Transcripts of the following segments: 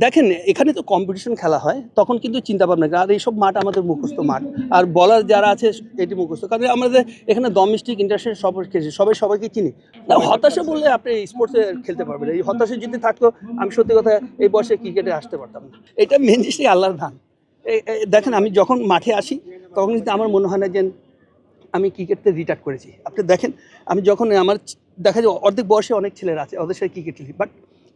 দেখেন এখানে তো কম্পিটিশন খেলা হয় তখন কিন্তু চিন্তা ভাবনা করে। আর এইসব মাঠ আমাদের মুখস্থ মাঠ, আর বলার যারা আছে এটি মুখস্থ, কারণ আমাদের এখানে ডোমেস্টিক ইন্টারন্যাশনাল সব খেলছি, সবাই সবাইকে চিনি না। হতাশা বললে আপনি স্পোর্টসে খেলতে পারবেন, এই হতাশা যদি থাকতো আমি সত্যি কথা এই বয়সে ক্রিকেটে আসতে পারতাম না। এটা মেন জিনিসই আল্লাহর দান। দেখেন আমি যখন মাঠে আসি তখন কিন্তু আমার মনে হয় না যে আমি ক্রিকেটতে রিটায়ার করেছি। আপনি দেখেন আমি যখন আমার দেখা যায় অর্ধেক বয়সে অনেক ছেলেরা আছে, ওদের সাথে ক্রিকেট খেলি, বাট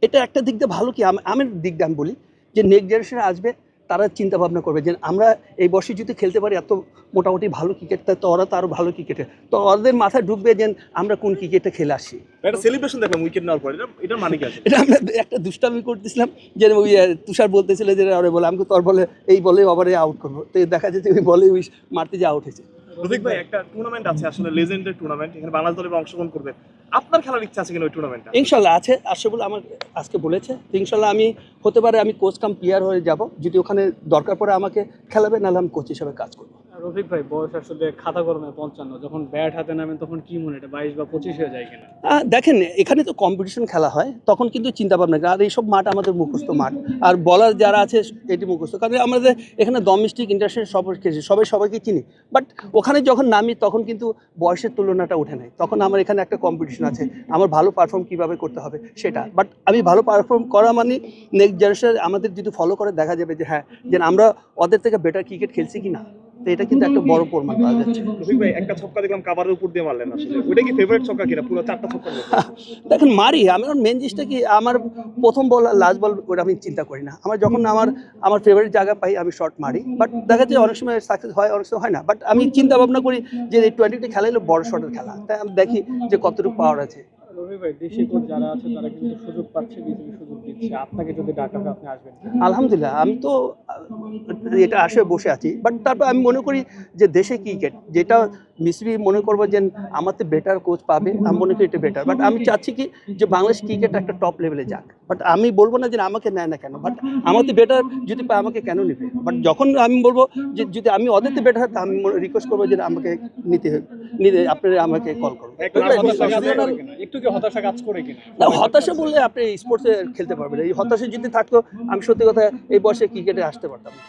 এটা একটা দিক দিয়ে ভালো কি আমার দিক দিয়ে আমি বলি যে নেক্সট জেনারেশন আসবে, তারা চিন্তা ভাবনা করবে যে আমরা এই বয়সে যদি খেলতে পারি এত মোটামুটি ভালো ক্রিকেটটা, তো ওরা তো আরও ভালো ক্রিকেটে, তো ওদের মাথায় ঢুকবে যে আমরা কোন ক্রিকেটটা খেলে আসছি। একটা সেলিব্রেশন দেখলাম উইকেট নেওয়ার পর, এটার মানে কি আছে? এটা আমরা একটা দুষ্টামি করতেছিলাম যে ওই তুষার বলতেছিল যে ওরে বলে আমাকে তোর বলে এই বলে ওভারে আউট করবো, তো দেখা যাচ্ছে ওই বলে উইশ মারতে যে আউট হয়েছে। রফিক ভাই, একটা টুর্নামেন্ট আছে আসলে লেজেন্ডের টুর্নামেন্ট, এখানে বাংলাদেশ দলের অংশগ্রহণ করবে, আপনার খেলার ইচ্ছা আছে কিনা ওই টুর্নামেন্টটা? ইনশাল্লাহ আছে, আসছে বলে আমার আজকে বলেছে। তো ইনশাল্লাহ আমি হতে পারে আমি কোচ কাম প্লেয়ার হয়ে যাব, যদি ওখানে দরকার পড়ে আমাকে খেলাবে, নাহলে আমি কোচ হিসাবে কাজ করবো। রফিক ভাই, বয়স আসলে খাতা কলমে 55, যখন ব্যাট হাতে নামেন তখন কি মনে হয় 22 বা 25 হয়ে যায় কিনা? দেখেন এখানে তো কম্পিটিশন খেলা হয় তখন কিন্তু চিন্তা ভাবনা করে। আর এইসব মাঠ আমাদের মুখস্থ মাঠ, আর বলার যারা আছে এটি মুখস্থ, কারণ আমাদের এখানে ডোমেস্টিক ইন্টারন্যাশনাল সব খেলছি, সবাই সবাইকে চিনি। বাট ওখানে যখন নামি তখন কিন্তু বয়সের তুলনাটা উঠে নেয়, তখন আমার এখানে একটা কম্পিটিশন আছে, আমার ভালো পারফর্ম কীভাবে করতে হবে সেটা। বাট আমি ভালো পারফর্ম করা মানে নেক্সট জেনারেশন আমাদের যদি ফলো করে দেখা যাবে যে হ্যাঁ, যে আমরা ওদের থেকে বেটার ক্রিকেট খেলছি কি না। তো এটা কিন্তু একটা বড় প্রমাণ পাওয়া যাচ্ছে। রফিক ভাই, একটা ছক্কা দেখলাম কাভারের উপর দিয়ে মারলেন, আসলে ওইটা কি ফেভারিট ছক্কা কিনা? পুরো 4টা ছক্কা দেখেন মারি আমি, মেন জিনিসটা কি আমার প্রথম বল আর লাস্ট বল ওটা আমি চিন্তা করি না। আমার যখন আমার ফেভারিট জায়গা পাই আমি শট মারি, বাট দেখা যায় অনেক সময় সাকসেস হয়, অনেক সময় হয় না। বাট আমি চিন্তা ভাবনা করি যে এই 20টি খেলা হলো বড় শটের খেলা, তাই আমি দেখি যে কতটুকু পাওয়ার আছে। রফিক ভাই, দেশি কোচ যারা আছে তারা কিন্তু সুযোগ পাচ্ছে, বিসিবি সুযোগ দিচ্ছে, আপনাকে যদি ডাকা হয় আপনি আসবেন? আলহামদুলিল্লাহ আমি তো এটা আসে বসে আছি, বাট তারপর আমি মনে করি যে দেশে ক্রিকেট যেটা বিসিবি মনে করবো যে আমার তো বেটার কোচ পাবে, আমি মনে করি এটা বেটার। বাট আমি চাচ্ছি কি যে বাংলাদেশ ক্রিকেট একটা টপ লেভেলে যাক। বাট আমি বলবো না যে আমাকে নেয় না কেন, বাট আমার তো বেটার যদি পায় আমাকে কেন নেবে। বাট যখন আমি বলবো যে যদি আমি ওদের তো বেটার হয়, আমি রিকোয়েস্ট করবো যে আমাকে নিতে আপনারা আমাকে কল করুন। একটু কি হতাশা কাজ করে কিনা? না, হতাশা বললে আপনি স্পোর্টসে খেলতে পারবেন, এই হতাশা যদি থাকতো আমি সত্যি কথা এই বয়সে ক্রিকেটে আসতে পারতাম না।